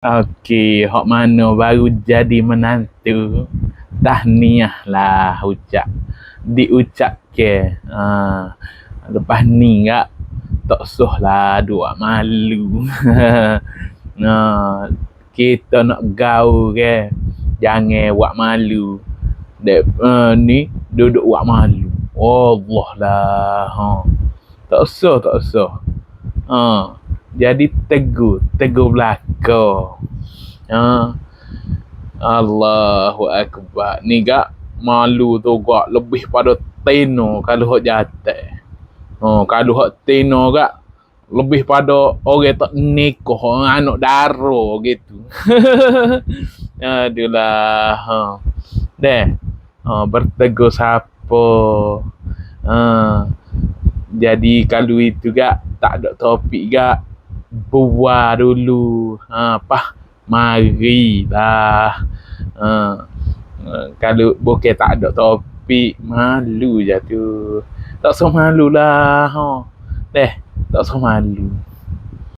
Okey, hok mana baru jadi menantu, tahniah lah ucap. Diucapke. Lepas ni kak, tak usah lah duk malu. Kita nak gaul ke, jangan buat malu. Dek ni duduk buat malu. Allah lah. Tak usah, tak usah. Jadi tegur belaka. Allahu Akbar. Ni gak malu tu gak lebih pada teno kalau hok jatah. Kalau hok teno gak lebih pada orang tak nikah, anak dara gitu. Adulah. Deh. Bertegur siapa. Jadi kalau itu gak tak ada topik gak buat dulu. Marilah. Kalau bukan tak ada topik, malu je tu. Tak usah malu lah. Tak usah malu.